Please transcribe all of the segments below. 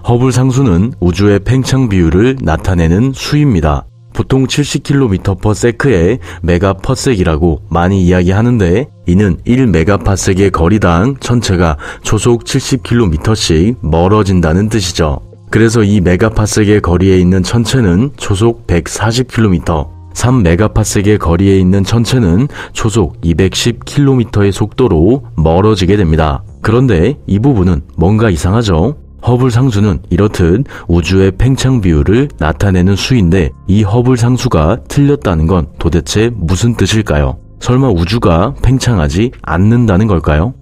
허블 상수는 우주의 팽창 비율을 나타내는 수입니다. 보통 70km/s의 메가퍼섹이라고 많이 이야기하는데 이는 1메가파섹의 거리당 천체가 초속 70km씩 멀어진다는 뜻이죠. 그래서 이 메가파섹의 거리에 있는 천체는 초속 140km, 3메가파섹의 거리에 있는 천체는 초속 210km의 속도로 멀어지게 됩니다. 그런데 이 부분은 뭔가 이상하죠? 허블 상수는 이렇듯 우주의 팽창 비율을 나타내는 수인데 이 허블 상수가 틀렸다는 건 도대체 무슨 뜻일까요? 설마 우주가 팽창하지 않는다는 걸까요?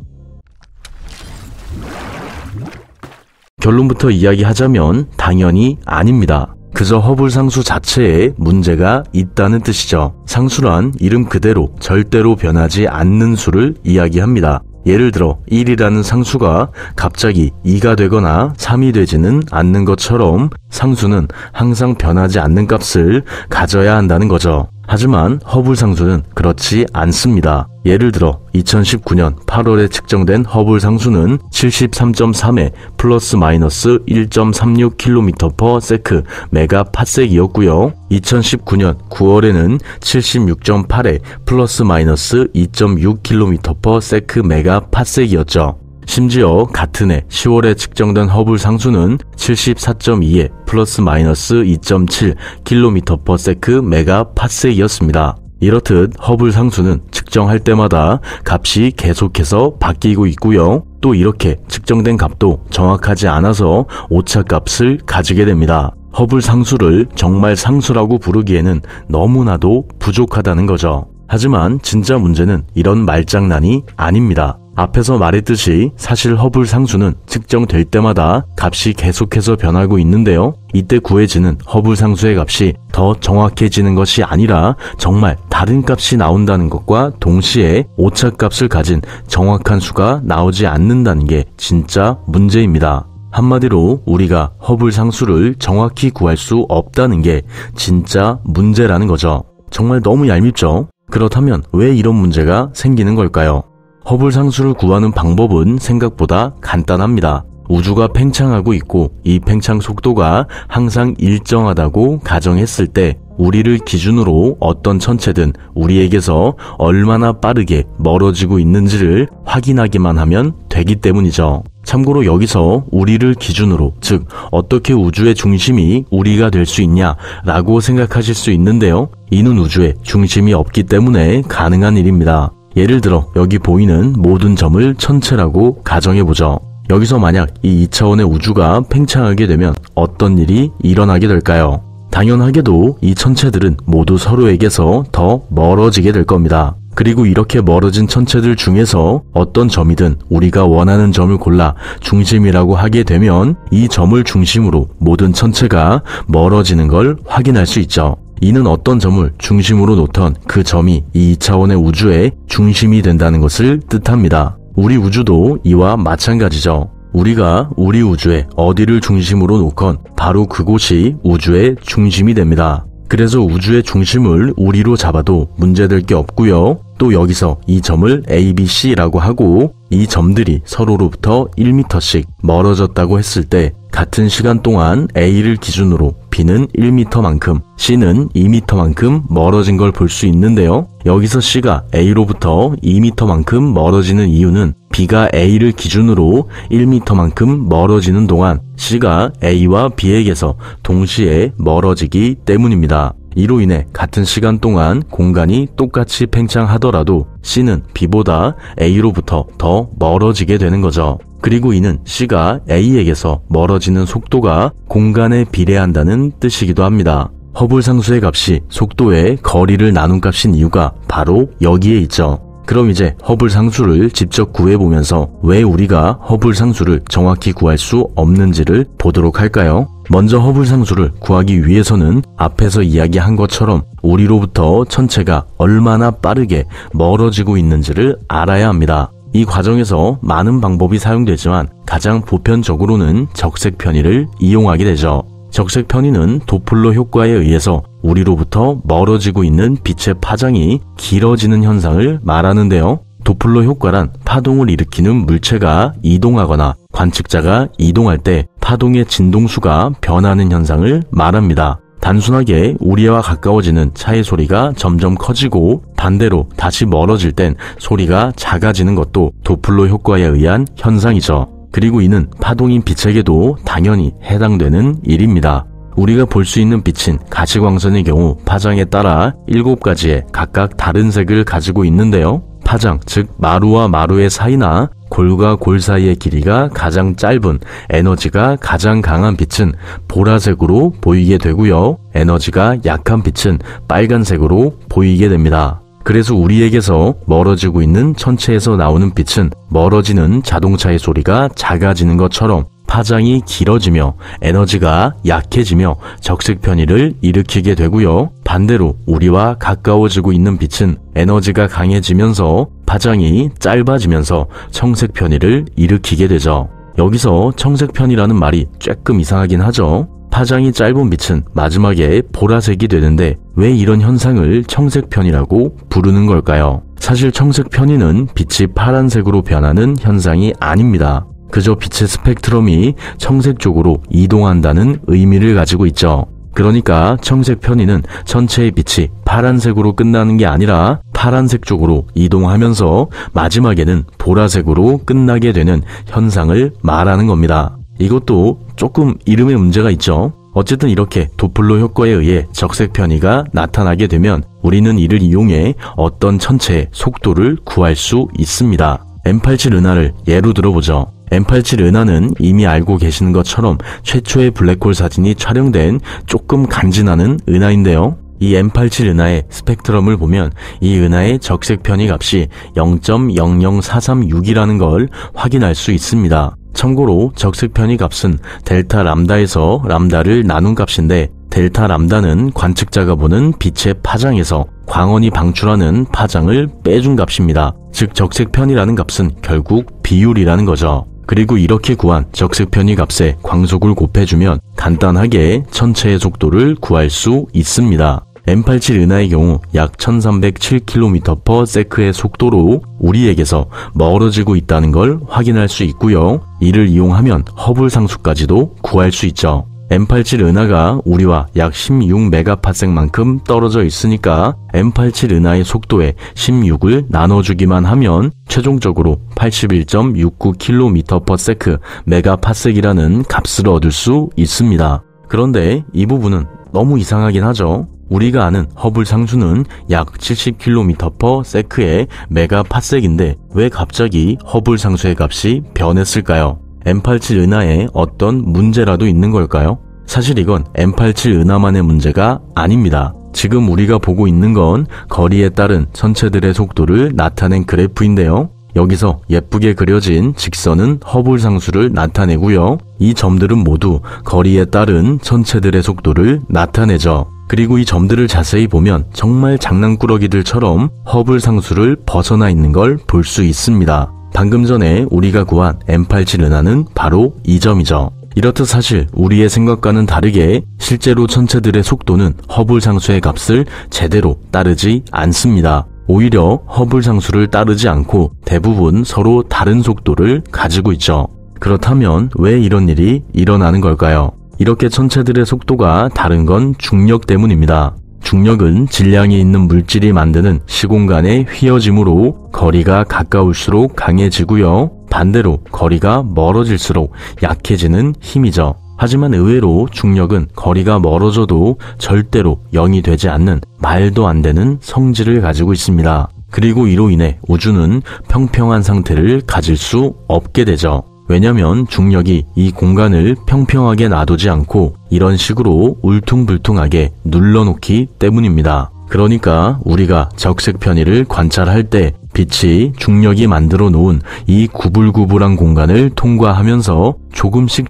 결론부터 이야기하자면 당연히 아닙니다. 그저 허블 상수 자체에 문제가 있다는 뜻이죠. 상수란 이름 그대로 절대로 변하지 않는 수를 이야기합니다. 예를 들어 1이라는 상수가 갑자기 2가 되거나 3이 되지는 않는 것처럼 상수는 항상 변하지 않는 값을 가져야 한다는 거죠. 하지만 허블 상수는 그렇지 않습니다. 예를 들어 2019년 8월에 측정된 허블 상수는 73.3에 플러스 마이너스 1.36km/s 메가파섹이었고요. 2019년 9월에는 76.8에 플러스 마이너스 2.6km/s 메가파섹이었죠. 심지어 같은 해 10월에 측정된 허블 상수는 74.2에 플러스 마이너스 2.7km/s 메가파섹이었습니다. 이렇듯 허블 상수는 측정할 때마다 값이 계속해서 바뀌고 있고요. 또 이렇게 측정된 값도 정확하지 않아서 오차값을 가지게 됩니다. 허블 상수를 정말 상수라고 부르기에는 너무나도 부족하다는 거죠. 하지만 진짜 문제는 이런 말장난이 아닙니다. 앞에서 말했듯이 사실 허블 상수는 측정될 때마다 값이 계속해서 변하고 있는데요. 이때 구해지는 허블 상수의 값이 더 정확해지는 것이 아니라 정말 다른 값이 나온다는 것과 동시에 오차값을 가진 정확한 수가 나오지 않는다는 게 진짜 문제입니다. 한마디로 우리가 허블 상수를 정확히 구할 수 없다는 게 진짜 문제라는 거죠. 정말 너무 얄밉죠? 그렇다면 왜 이런 문제가 생기는 걸까요? 허블 상수를 구하는 방법은 생각보다 간단합니다. 우주가 팽창하고 있고 이 팽창 속도가 항상 일정하다고 가정했을 때 우리를 기준으로 어떤 천체든 우리에게서 얼마나 빠르게 멀어지고 있는지를 확인하기만 하면 되기 때문이죠. 참고로 여기서 우리를 기준으로, 즉 어떻게 우주의 중심이 우리가 될 수 있냐라고 생각하실 수 있는데요. 이는 우주에 중심이 없기 때문에 가능한 일입니다. 예를 들어 여기 보이는 모든 점을 천체라고 가정해보죠. 여기서 만약 이 2차원의 우주가 팽창하게 되면 어떤 일이 일어나게 될까요? 당연하게도 이 천체들은 모두 서로에게서 더 멀어지게 될 겁니다. 그리고 이렇게 멀어진 천체들 중에서 어떤 점이든 우리가 원하는 점을 골라 중심이라고 하게 되면 이 점을 중심으로 모든 천체가 멀어지는 걸 확인할 수 있죠. 이는 어떤 점을 중심으로 놓던 그 점이 이 2차원의 우주의 중심이 된다는 것을 뜻합니다. 우리 우주도 이와 마찬가지죠. 우리가 우리 우주의 어디를 중심으로 놓건 바로 그곳이 우주의 중심이 됩니다. 그래서 우주의 중심을 우리로 잡아도 문제될 게 없고요. 또 여기서 이 점을 A, B, C라고 하고 이 점들이 서로로부터 1m씩 멀어졌다고 했을 때 같은 시간 동안 A를 기준으로 B는 1m만큼, C는 2m만큼 멀어진 걸 볼 수 있는데요. 여기서 C가 A로부터 2m만큼 멀어지는 이유는 B가 A를 기준으로 1m만큼 멀어지는 동안 C가 A와 B에게서 동시에 멀어지기 때문입니다. 이로 인해 같은 시간 동안 공간이 똑같이 팽창하더라도 C는 B보다 A로부터 더 멀어지게 되는 거죠. 그리고 이는 C가 A에게서 멀어지는 속도가 공간에 비례한다는 뜻이기도 합니다. 허블 상수의 값이 속도의 거리를 나눈 값인 이유가 바로 여기에 있죠. 그럼 이제 허블 상수를 직접 구해보면서 왜 우리가 허블 상수를 정확히 구할 수 없는지를 보도록 할까요? 먼저 허블 상수를 구하기 위해서는 앞에서 이야기한 것처럼 우리로부터 천체가 얼마나 빠르게 멀어지고 있는지를 알아야 합니다. 이 과정에서 많은 방법이 사용되지만 가장 보편적으로는 적색 편의를 이용하게 되죠. 적색 편의는 도플러 효과에 의해서 우리로부터 멀어지고 있는 빛의 파장이 길어지는 현상을 말하는데요. 도플러 효과란 파동을 일으키는 물체가 이동하거나 관측자가 이동할 때 파동의 진동수가 변하는 현상을 말합니다. 단순하게 우리와 가까워지는 차의 소리가 점점 커지고 반대로 다시 멀어질 땐 소리가 작아지는 것도 도플러 효과에 의한 현상이죠. 그리고 이는 파동인 빛에게도 당연히 해당되는 일입니다. 우리가 볼 수 있는 빛인 가시광선의 경우 파장에 따라 7가지의 각각 다른 색을 가지고 있는데요. 파장, 즉 마루와 마루의 사이나 골과 골 사이의 길이가 가장 짧은 에너지가 가장 강한 빛은 보라색으로 보이게 되고요. 에너지가 약한 빛은 빨간색으로 보이게 됩니다. 그래서 우리에게서 멀어지고 있는 천체에서 나오는 빛은 멀어지는 자동차의 소리가 작아지는 것처럼 파장이 길어지며 에너지가 약해지며 적색 편의를 일으키게 되고요. 반대로 우리와 가까워지고 있는 빛은 에너지가 강해지면서 파장이 짧아지면서 청색 편의를 일으키게 되죠. 여기서 청색 편의라는 말이 조금 이상하긴 하죠. 파장이 짧은 빛은 마지막에 보라색이 되는데 왜 이런 현상을 청색 편의라고 부르는 걸까요? 사실 청색 편의는 빛이 파란색으로 변하는 현상이 아닙니다. 그저 빛의 스펙트럼이 청색 쪽으로 이동한다는 의미를 가지고 있죠. 그러니까 청색 편의는 전체의 빛이 파란색으로 끝나는 게 아니라 파란색 쪽으로 이동하면서 마지막에는 보라색으로 끝나게 되는 현상을 말하는 겁니다. 이것도 조금 이름에 문제가 있죠. 어쨌든 이렇게 도플러 효과에 의해 적색 편의가 나타나게 되면 우리는 이를 이용해 어떤 천체의 속도를 구할 수 있습니다. M87 은하를 예로 들어보죠. M87 은하는 이미 알고 계시는 것처럼 최초의 블랙홀 사진이 촬영된 조금 간지나는 은하인데요. 이 M87 은하의 스펙트럼을 보면 이 은하의 적색 편의 값이 0.00436이라는 걸 확인할 수 있습니다. 참고로 적색 편의 값은 델타 람다에서 람다를 나눈 값인데 델타 람다는 관측자가 보는 빛의 파장에서 광원이 방출하는 파장을 빼준 값입니다. 즉 적색 편의라는 값은 결국 비율이라는 거죠. 그리고 이렇게 구한 적색 편의 값에 광속을 곱해주면 간단하게 천체의 속도를 구할 수 있습니다. M87 은하의 경우 약 1307km/s의 속도로 우리에게서 멀어지고 있다는 걸 확인할 수 있고요. 이를 이용하면 허블 상수까지도 구할 수 있죠. M87 은하가 우리와 약 16메가파섹만큼 떨어져 있으니까 M87 은하의 속도에 16을 나눠주기만 하면 최종적으로 81.69km/s 메가파섹이라는 값을 얻을 수 있습니다. 그런데 이 부분은 너무 이상하긴 하죠. 우리가 아는 허블 상수는 약 70km/s의 메가파섹인데 왜 갑자기 허블 상수의 값이 변했을까요? M87 은하에 어떤 문제라도 있는 걸까요? 사실 이건 M87 은하만의 문제가 아닙니다. 지금 우리가 보고 있는 건 거리에 따른 천체들의 속도를 나타낸 그래프인데요. 여기서 예쁘게 그려진 직선은 허블 상수를 나타내고요. 이 점들은 모두 거리에 따른 천체들의 속도를 나타내죠. 그리고 이 점들을 자세히 보면 정말 장난꾸러기들처럼 허블 상수를 벗어나 있는 걸 볼 수 있습니다. 방금 전에 우리가 구한 M87 은하는 바로 이 점이죠. 이렇듯 사실 우리의 생각과는 다르게 실제로 천체들의 속도는 허블 상수의 값을 제대로 따르지 않습니다. 오히려 허블 상수를 따르지 않고 대부분 서로 다른 속도를 가지고 있죠. 그렇다면 왜 이런 일이 일어나는 걸까요? 이렇게 천체들의 속도가 다른 건 중력 때문입니다. 중력은 질량이 있는 물질이 만드는 시공간의 휘어짐으로 거리가 가까울수록 강해지고요. 반대로 거리가 멀어질수록 약해지는 힘이죠. 하지만 의외로 중력은 거리가 멀어져도 절대로 0이 되지 않는 말도 안 되는 성질을 가지고 있습니다. 그리고 이로 인해 우주는 평평한 상태를 가질 수 없게 되죠. 왜냐면 중력이 이 공간을 평평하게 놔두지 않고 이런 식으로 울퉁불퉁하게 눌러놓기 때문입니다. 그러니까 우리가 적색 편의를 관찰할 때 빛이 중력이 만들어 놓은 이 구불구불한 공간을 통과하면서 조금씩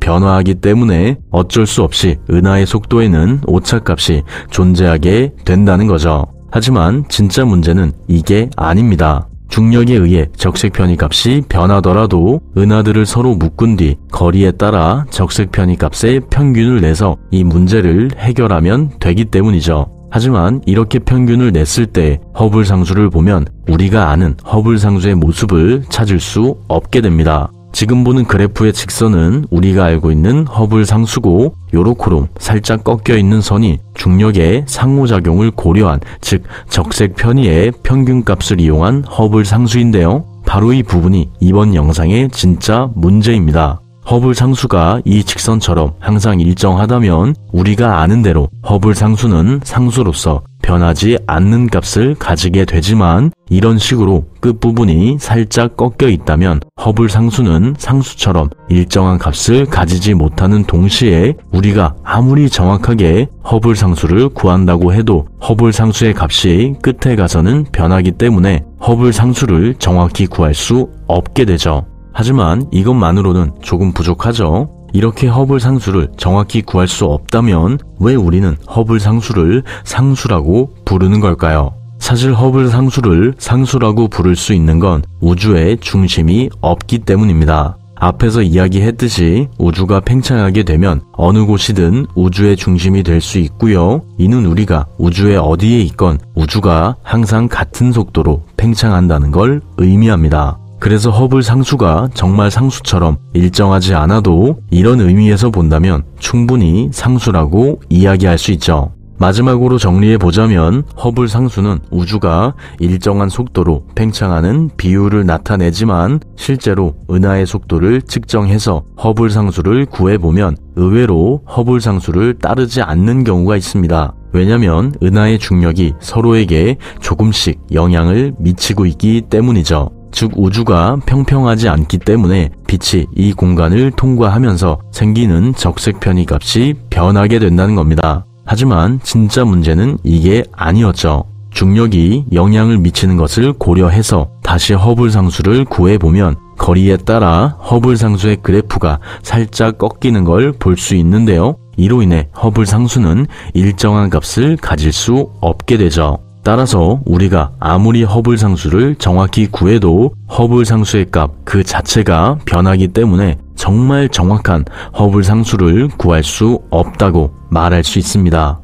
변화하기 때문에 어쩔 수 없이 은하의 속도에는 오차값이 존재하게 된다는 거죠. 하지만 진짜 문제는 이게 아닙니다. 중력에 의해 적색 편의 값이 변하더라도 은하들을 서로 묶은 뒤 거리에 따라 적색 편의 값의 평균을 내서 이 문제를 해결하면 되기 때문이죠. 하지만 이렇게 평균을 냈을 때 허블 상수를 보면 우리가 아는 허블 상수의 모습을 찾을 수 없게 됩니다. 지금 보는 그래프의 직선은 우리가 알고 있는 허블 상수고 요렇게로 살짝 꺾여 있는 선이 중력의 상호작용을 고려한, 즉 적색 편의의 평균값을 이용한 허블 상수인데요. 바로 이 부분이 이번 영상의 진짜 문제입니다. 허블 상수가 이 직선처럼 항상 일정하다면 우리가 아는 대로 허블 상수는 상수로서 변하지 않는 값을 가지게 되지만, 이런 식으로 끝부분이 살짝 꺾여 있다면 허블 상수는 상수처럼 일정한 값을 가지지 못하는 동시에 우리가 아무리 정확하게 허블 상수를 구한다고 해도 허블 상수의 값이 끝에 가서는 변하기 때문에 허블 상수를 정확히 구할 수 없게 되죠. 하지만 이것만으로는 조금 부족하죠. 이렇게 허블 상수를 정확히 구할 수 없다면 왜 우리는 허블 상수를 상수라고 부르는 걸까요? 사실 허블 상수를 상수라고 부를 수 있는 건 우주에 중심이 없기 때문입니다. 앞에서 이야기했듯이 우주가 팽창하게 되면 어느 곳이든 우주의 중심이 될 수 있고요. 이는 우리가 우주의 어디에 있건 우주가 항상 같은 속도로 팽창한다는 걸 의미합니다. 그래서 허블 상수가 정말 상수처럼 일정하지 않아도 이런 의미에서 본다면 충분히 상수라고 이야기할 수 있죠. 마지막으로 정리해보자면 허블 상수는 우주가 일정한 속도로 팽창하는 비율을 나타내지만, 실제로 은하의 속도를 측정해서 허블 상수를 구해보면 의외로 허블 상수를 따르지 않는 경우가 있습니다. 왜냐면 은하의 중력이 서로에게 조금씩 영향을 미치고 있기 때문이죠. 즉 우주가 평평하지 않기 때문에 빛이 이 공간을 통과하면서 생기는 적색 편의 값이 변하게 된다는 겁니다. 하지만 진짜 문제는 이게 아니었죠. 중력이 영향을 미치는 것을 고려해서 다시 허블 상수를 구해보면 거리에 따라 허블 상수의 그래프가 살짝 꺾이는 걸 볼 수 있는데요. 이로 인해 허블 상수는 일정한 값을 가질 수 없게 되죠. 따라서 우리가 아무리 허블 상수를 정확히 구해도 허블 상수의 값 그 자체가 변하기 때문에 정말 정확한 허블 상수를 구할 수 없다고 말할 수 있습니다.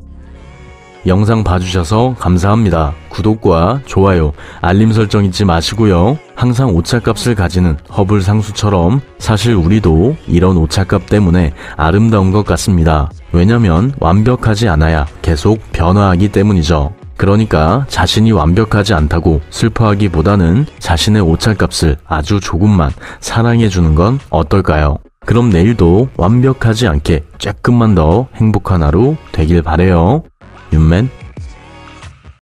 영상 봐주셔서 감사합니다. 구독과 좋아요, 알림 설정 잊지 마시고요. 항상 오차값을 가지는 허블 상수처럼 사실 우리도 이런 오차값 때문에 아름다운 것 같습니다. 왜냐면 완벽하지 않아야 계속 변화하기 때문이죠. 그러니까 자신이 완벽하지 않다고 슬퍼하기보다는 자신의 오차값을 아주 조금만 사랑해주는 건 어떨까요? 그럼 내일도 완벽하지 않게 조금만 더 행복한 하루 되길 바래요. 윤맨